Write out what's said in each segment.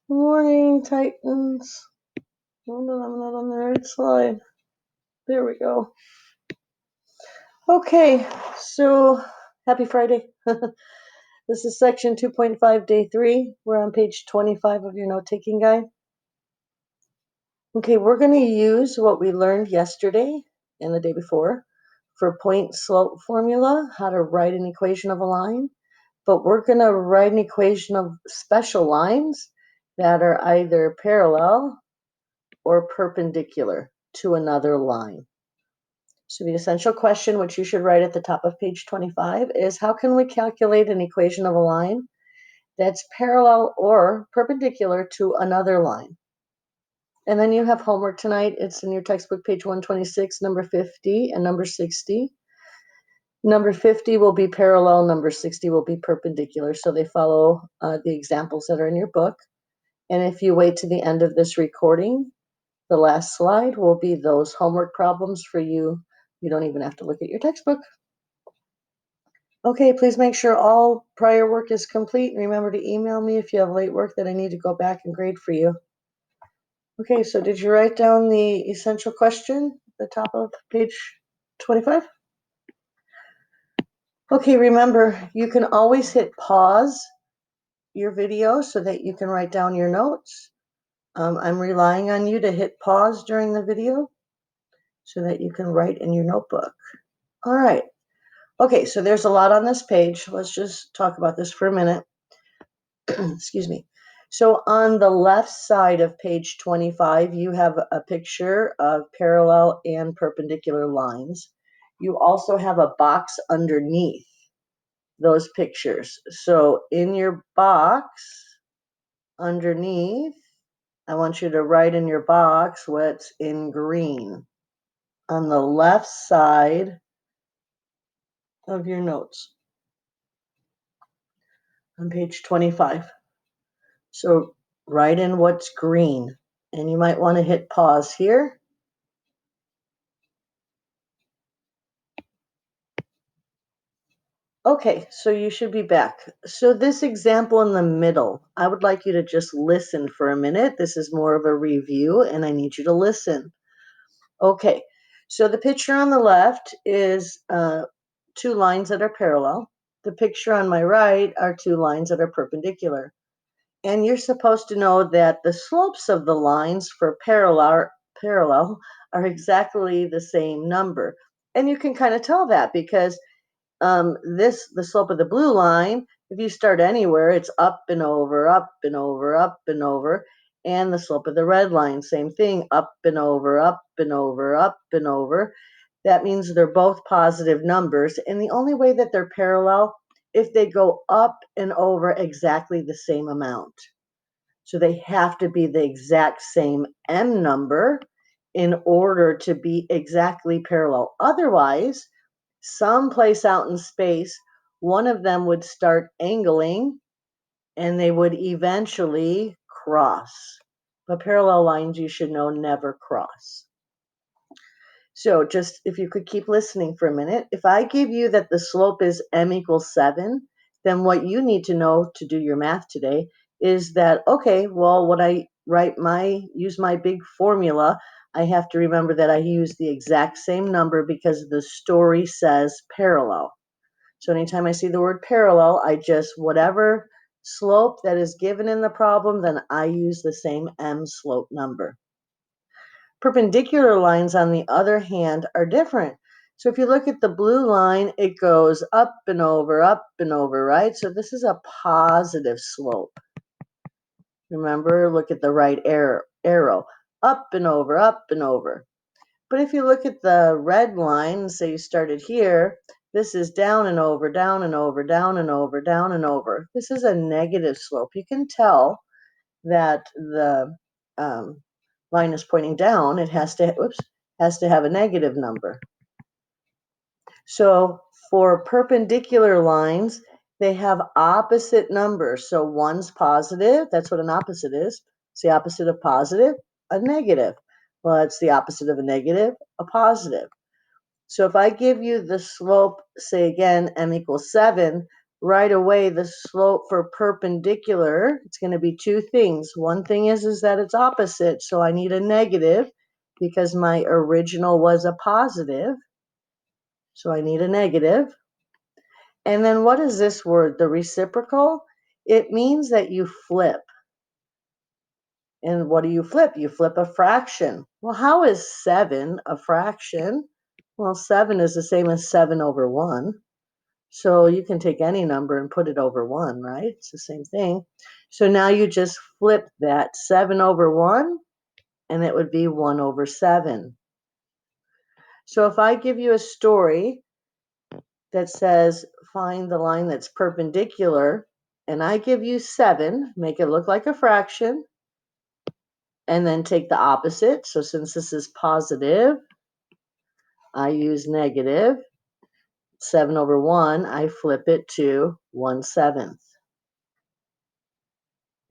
Good morning, Titans. Oh no, I'm not on the right slide. There we go. Okay, so happy Friday. This is section 2.5, day 3. We're on page 25 of your note-taking guide. Okay, we're going to use what we learned yesterday and the day before for point slope formula, how to write an equation of a line. But we're going to write an equation of special lines that are either parallel or perpendicular to another line. So the essential question, which you should write at the top of page 25, is how can we calculate an equation of a line that's parallel or perpendicular to another line? And then you have homework tonight. It's in your textbook, page 126, number 50 and number 60. Number 50 will be parallel, number 60 will be perpendicular. So they follow the examples that are in your book. And if you wait to the end of this recording, the last slide will be those homework problems for you. You don't even have to look at your textbook. Okay, please make sure all prior work is complete. And remember to email me if you have late work that I need to go back and grade for you. Okay, so did you write down the essential question at the top of page 25? Okay, remember, you can always hit pause your video so that you can write down your notes. I'm relying on you to hit pause during the video so that you can write in your notebook. All right. Okay, so there's a lot on this page. Let's just talk about this for a minute. Excuse me. So on the left side of page 25, you have a picture of parallel and perpendicular lines. You also have a box underneath those pictures. So in your box underneath, I want you to write in your box what's in green on the left side of your notes on page 25. So write in what's green, and you might want to hit pause here. Okay, so you should be back. So this example in the middle, I would like you to just listen for a minute. This is more of a review, and I need you to listen. Okay, so the picture on the left is two lines that are parallel. The picture on my right are two lines that are perpendicular. And you're supposed to know that the slopes of the lines for parallel are exactly the same number. And you can kind of tell that because the slope of the blue line, if you start anywhere, it's up and over, up and over, up and over. And the slope of the red line, same thing, up and over, up and over, up and over. That means they're both positive numbers. And the only way that they're parallel, if they go up and over exactly the same amount. So they have to be the exact same m number in order to be exactly parallel. Otherwise, someplace out in space, one of them would start angling and they would eventually cross. But parallel lines, you should know, never cross. So just if you could keep listening for a minute, if I give you that the slope is m equals 7, then what you need to know to do your math today is that, okay, well, when I use my big formula, I have to remember that I use the exact same number because the story says parallel. So anytime I see the word parallel, I just, whatever slope that is given in the problem, then I use the same m slope number. Perpendicular lines, on the other hand, are different. So if you look at the blue line, it goes up and over, right? So this is a positive slope. Remember, look at the right arrow, up and over, up and over. But if you look at the red line, say you started here, this is down and over, down and over, down and over, down and over. This is a negative slope. You can tell that the line is pointing down. It has to have a negative number. So for perpendicular lines, they have opposite numbers. So one's positive. That's what an opposite is. It's the opposite of positive, a negative. Well, it's the opposite of a negative, a positive. So if I give you the slope, say again, m equals 7, right away the slope for perpendicular, it's going to be two things. One thing is that it's opposite, so I need a negative because my original was a positive. So I need a negative. And then what is this word, the reciprocal? It means that you flip. And what do you flip? You flip a fraction. Well, how is 7 a fraction? Well, 7 is the same as 7 over 1. So you can take any number and put it over 1, right? It's the same thing. So now you just flip that 7 over 1, and it would be 1 over 7. So if I give you a story that says, find the line that's perpendicular, and I give you 7, make it look like a fraction, and then take the opposite. So since this is positive, I use negative. 7 over 1, I flip it to 1/7.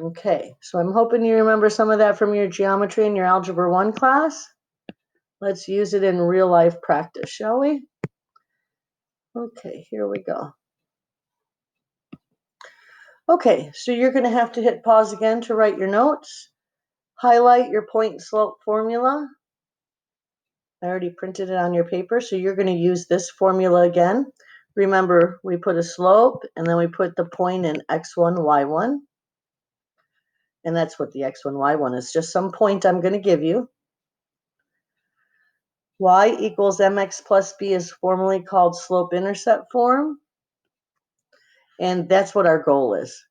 Okay, so I'm hoping you remember some of that from your geometry and your Algebra 1 class. Let's use it in real life practice, shall we? Okay, here we go. Okay, so you're going to have to hit pause again to write your notes. Highlight your point and slope formula. I already printed it on your paper, so you're going to use this formula again. Remember, we put a slope, and then we put the point in x1, y1. And that's what the x1, y1 is, just some point I'm going to give you. Y equals mx plus b is formally called slope-intercept form. And that's what our goal is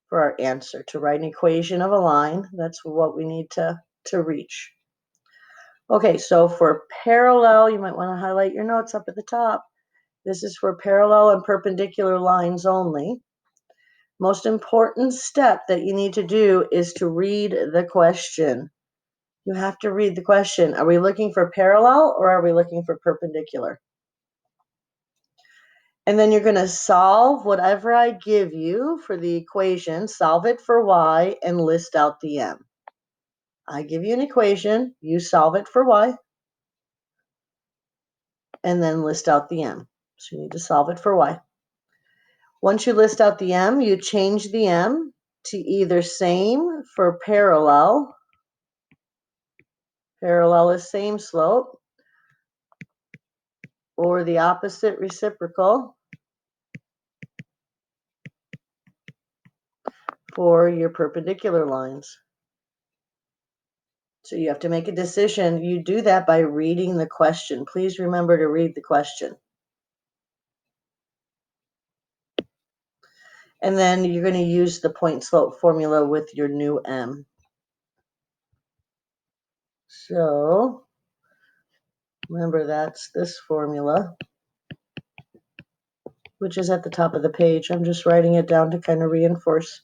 for our answer, to write an equation of a line. That's what we need to reach. Okay, so for parallel, you might want to highlight your notes up at the top. This is for parallel and perpendicular lines only. Most important step that you need to do is to read the question. You have to read the question. Are we looking for parallel or are we looking for perpendicular? And then you're going to solve whatever I give you for the equation, solve it for y, and list out the m. I give you an equation, you solve it for y, and then list out the m. So you need to solve it for y. Once you list out the m, you change the m to either same for parallel. Parallel is same slope, or the opposite reciprocal for your perpendicular lines. So you have to make a decision. You do that by reading the question. Please remember to read the question. And then you're going to use the point slope formula with your new m. So remember, that's this formula, which is at the top of the page. I'm just writing it down to kind of reinforce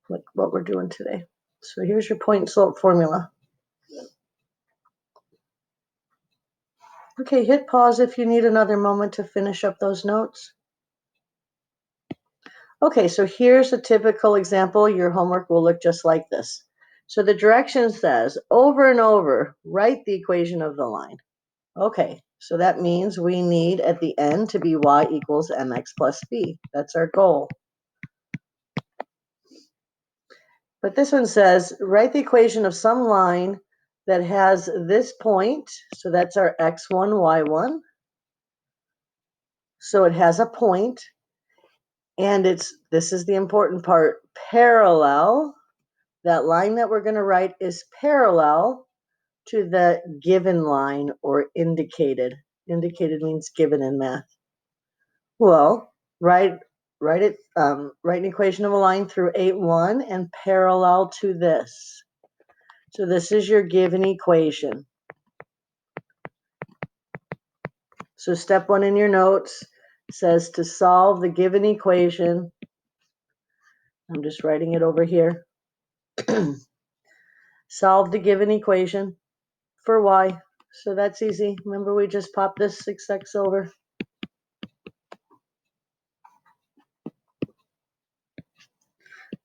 what we're doing today. So here's your point slope formula. Okay, hit pause if you need another moment to finish up those notes. Okay, so here's a typical example. Your homework will look just like this. So the direction says, over and over, write the equation of the line. Okay, so that means we need at the end to be y equals mx plus b. That's our goal. But this one says, write the equation of some line that has this point. So that's our x1, y1. So it has a point, and this is the important part, parallel. That line that we're going to write is parallel to the given line, or indicated. Indicated means given in math. Well, write an equation of a line through 8-1 and parallel to this. So this is your given equation. So step 1 in your notes says to solve the given equation. I'm just writing it over here. Solve the given equation for y. So that's easy. Remember, we just popped this 6x over.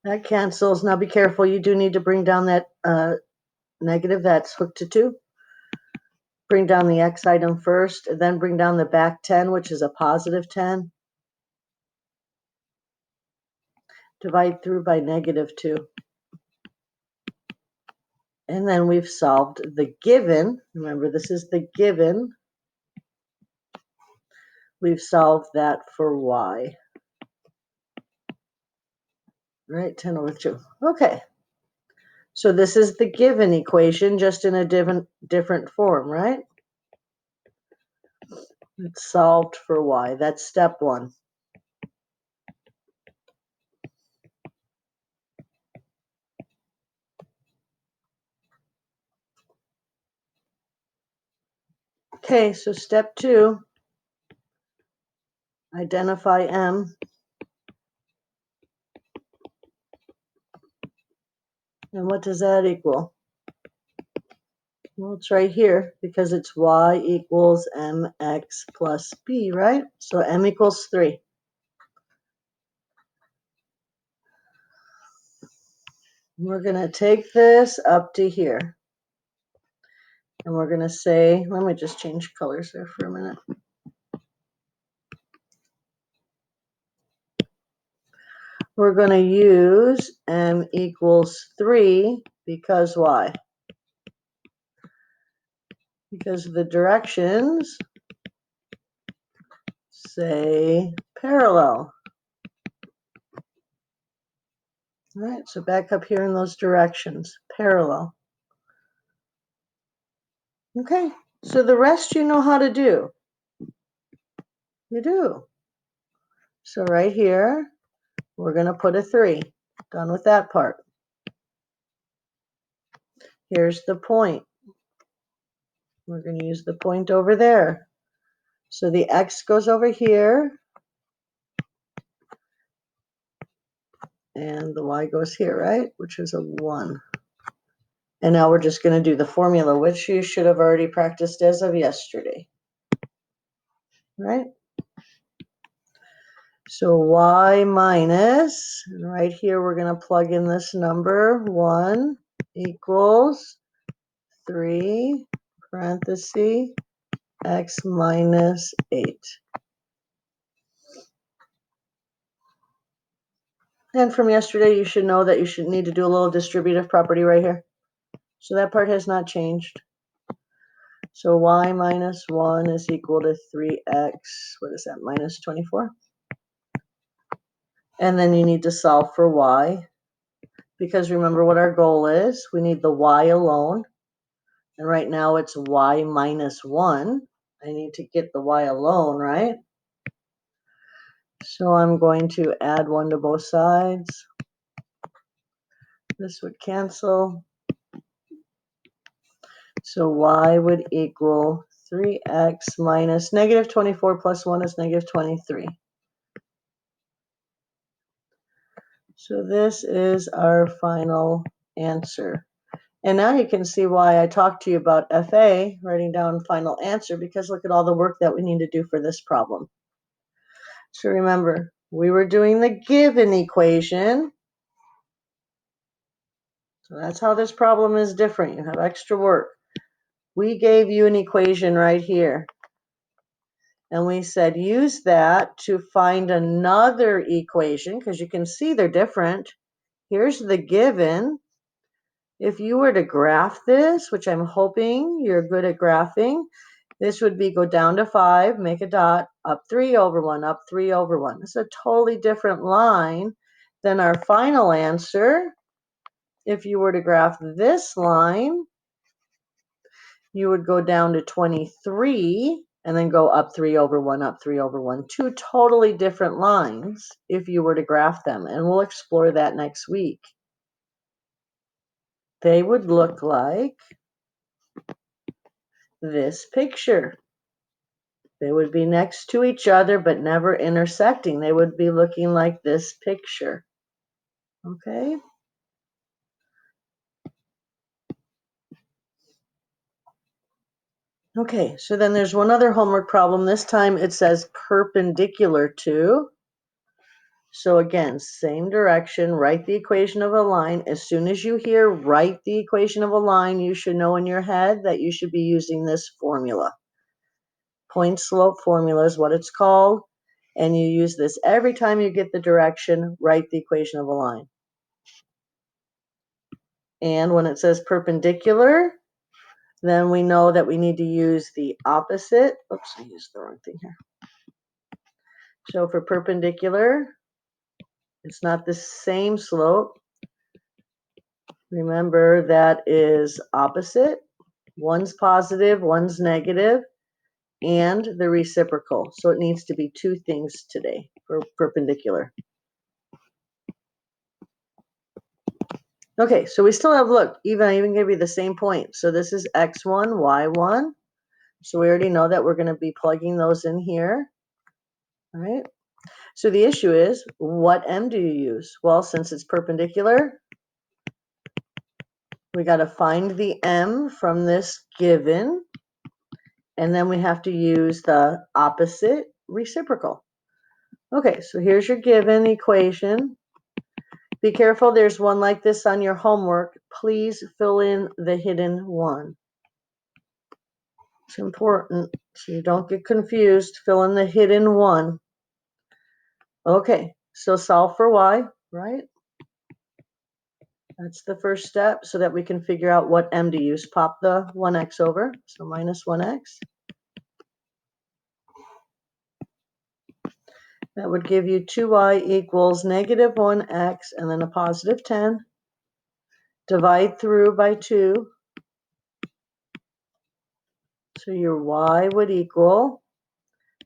That cancels. Now be careful. You do need to bring down that negative that's hooked to 2. Bring down the x item first, and then bring down the back 10, which is a positive 10. Divide through by -2. And then we've solved the given. Remember, this is the given. We've solved that for y. Right, 10 over 2. Okay. So this is the given equation, just in a different form, right? It's solved for y. That's step 1. Okay, so step 2, identify m. And what does that equal? Well, it's right here because it's y equals mx plus b, right? So m equals 3. We're going to take this up to here. And we're going to say, let me just change colors there for a minute. We're going to use m equals 3 because why? Because the directions say parallel. All right, so back up here in those directions, parallel. Okay, so the rest you know how to do. You do. So right here, we're going to put a 3. Done with that part. Here's the point. We're going to use the point over there. So the x goes over here, and the y goes here, right? Which is a 1. And now we're just going to do the formula, which you should have already practiced as of yesterday. Right? So y minus, and right here we're going to plug in this number, 1 equals 3, parenthesis, x minus 8. And from yesterday, you should know that you should need to do a little distributive property right here. So that part has not changed. So y minus 1 is equal to 3x, what is that, minus 24? And then you need to solve for y, because remember what our goal is. We need the y alone. And right now it's y minus 1. I need to get the y alone, right? So I'm going to add 1 to both sides. This would cancel. So y would equal 3x minus negative 24 plus 1 is negative 23. So this is our final answer. And now you can see why I talked to you about FA, writing down final answer, because look at all the work that we need to do for this problem. So remember, we were doing the given equation. So that's how this problem is different. You have extra work. We gave you an equation right here. And we said use that to find another equation, because you can see they're different. Here's the given. If you were to graph this, which I'm hoping you're good at graphing, this would be go down to 5, make a dot, up 3 over 1, up 3 over 1. It's a totally different line than our final answer. If you were to graph this line, you would go down to 23 and then go up 3 over 1, up 3 over 1. 2 totally different lines if you were to graph them. And we'll explore that next week. They would look like this picture. They would be next to each other, but never intersecting. They would be looking like this picture. Okay? Okay, so then there's one other homework problem. This time it says perpendicular to. So again, same direction, write the equation of a line. As soon as you hear write the equation of a line, you should know in your head that you should be using this formula. Point slope formula is what it's called. And you use this every time you get the direction, write the equation of a line. And when it says perpendicular, then we know that we need to use the opposite. Oops, I used the wrong thing here. So for perpendicular, it's not the same slope. Remember, that is opposite. One's positive, one's negative, and the reciprocal. So it needs to be two things today for perpendicular. Okay, so we still have, look, I even gave you the same point. So this is x1, y1. So we already know that we're going to be plugging those in here. All right. So the issue is, what m do you use? Well, since it's perpendicular, we got to find the m from this given, and then we have to use the opposite reciprocal. Okay, so here's your given equation. Be careful, there's one like this on your homework. Please fill in the hidden one. It's important, so you don't get confused. Fill in the hidden one. Okay, so solve for y, right? That's the first step, so that we can figure out what m to use. Pop the 1x over, so minus 1x. That would give you 2y equals negative 1x and then a positive 10. Divide through by 2. So your y would equal,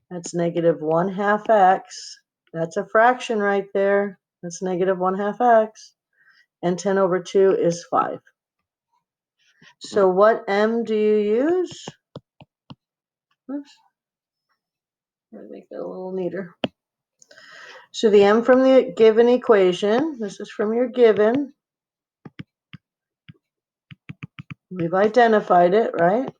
that's negative 1/2 x. That's a fraction right there. That's negative 1/2 x. And 10 over 2 is 5. So what m do you use? Oops. Let me make that a little neater. So the m from the given equation, this is from your given. We've identified it, right?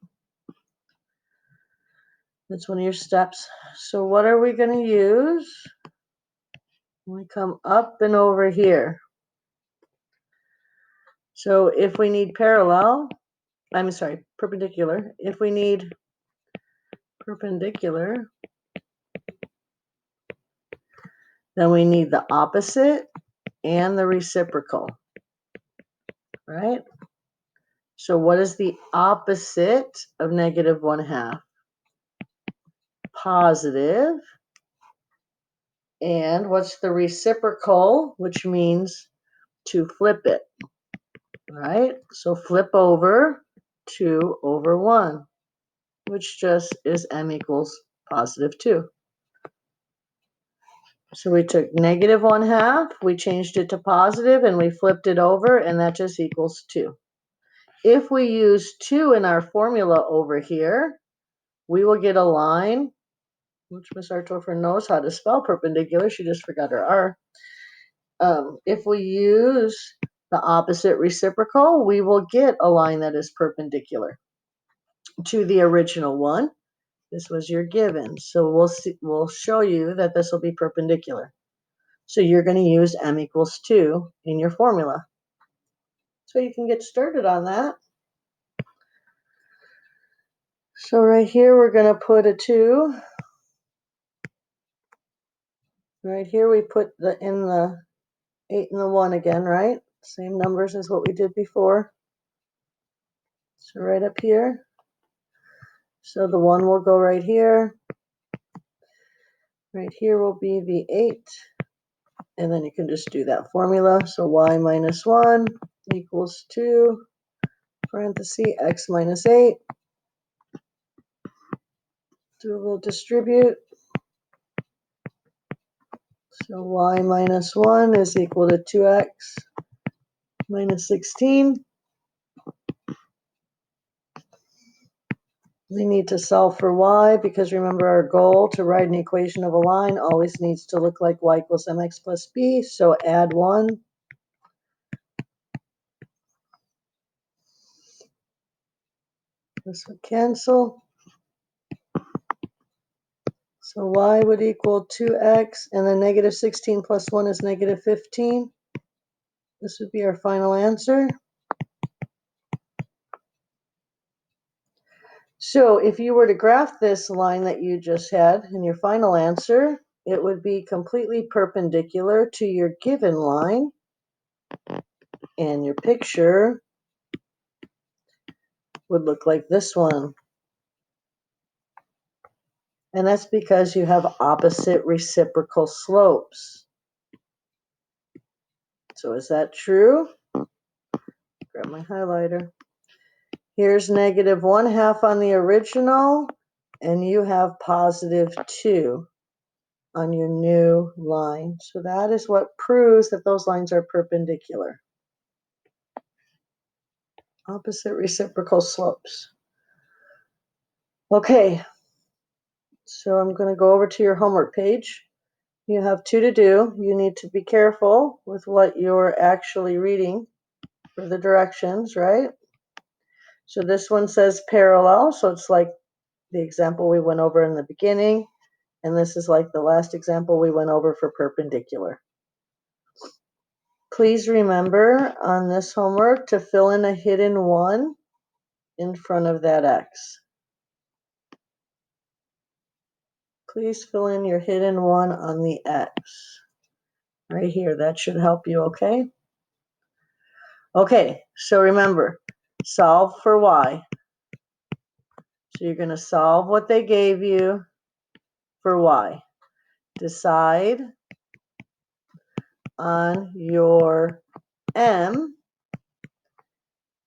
That's one of your steps. So what are we going to use? We come up and over here. So if we need perpendicular. If we need perpendicular, then we need the opposite and the reciprocal, right? So what is the opposite of negative 1/2? Positive. And what's the reciprocal, which means to flip it, right? So flip over 2 over 1, which just is m equals positive 2. So we took negative 1/2, we changed it to positive, and we flipped it over, and that just equals 2. If we use 2 in our formula over here, we will get a line, which Ms. Artofer knows how to spell perpendicular. She just forgot her R. If we use the opposite reciprocal, we will get a line that is perpendicular to the original one. This was your given. So we'll show you that this will be perpendicular. So you're going to use m equals 2 in your formula. So you can get started on that. So right here, we're going to put a 2. Right here, we put in the 8 and the 1 again, right? Same numbers as what we did before. So right up here. So the 1 will go right here. Right here will be the 8. And then you can just do that formula. So y minus 1 equals 2, parenthesis, x minus 8. We'll distribute. So y minus 1 is equal to 2x minus 16. We need to solve for y because remember our goal to write an equation of a line always needs to look like y equals mx plus b. So add 1. This would cancel. So y would equal 2x, and then negative 16 plus 1 is negative 15. This would be our final answer. So if you were to graph this line that you just had in your final answer, it would be completely perpendicular to your given line, and your picture would look like this one. And that's because you have opposite reciprocal slopes. So is that true? Grab my highlighter. Here's negative 1/2 on the original, and you have positive 2 on your new line. So that is what proves that those lines are perpendicular. Opposite reciprocal slopes. Okay, so I'm going to go over to your homework page. You have 2 to do. You need to be careful with what you're actually reading for the directions, right? So this one says parallel, so it's like the example we went over in the beginning, and this is like the last example we went over for perpendicular. Please remember on this homework to fill in a hidden 1 in front of that X. Please fill in your hidden 1 on the X. Right here, that should help you, okay? Okay, so remember, solve for Y. So you're going to solve what they gave you for Y. Decide on your M,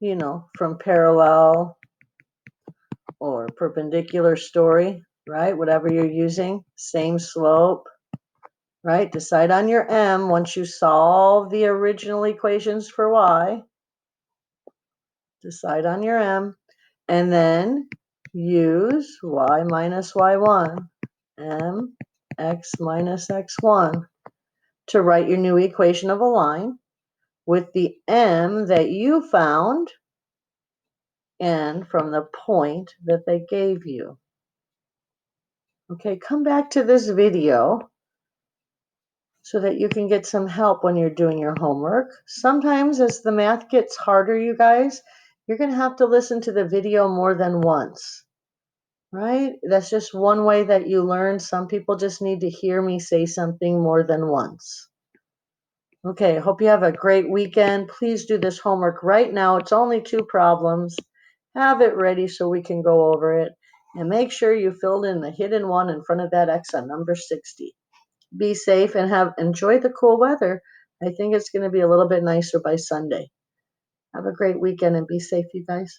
you know, from parallel or perpendicular story, right? Whatever you're using, same slope, right? Decide on your M once you solve the original equations for Y. Decide on your M, and then use Y minus Y1, M X minus X1 to write your new equation of a line with the M that you found and from the point that they gave you. Okay, come back to this video so that you can get some help when you're doing your homework. Sometimes as the math gets harder, you guys, you're going to have to listen to the video more than once, right? That's just one way that you learn. Some people just need to hear me say something more than once. Okay, I hope you have a great weekend. Please do this homework right now. It's only 2 problems. Have it ready so we can go over it. And make sure you filled in the hidden 1 in front of that X on number 60. Be safe and enjoy the cool weather. I think it's going to be a little bit nicer by Sunday. Have a great weekend and be safe, you guys.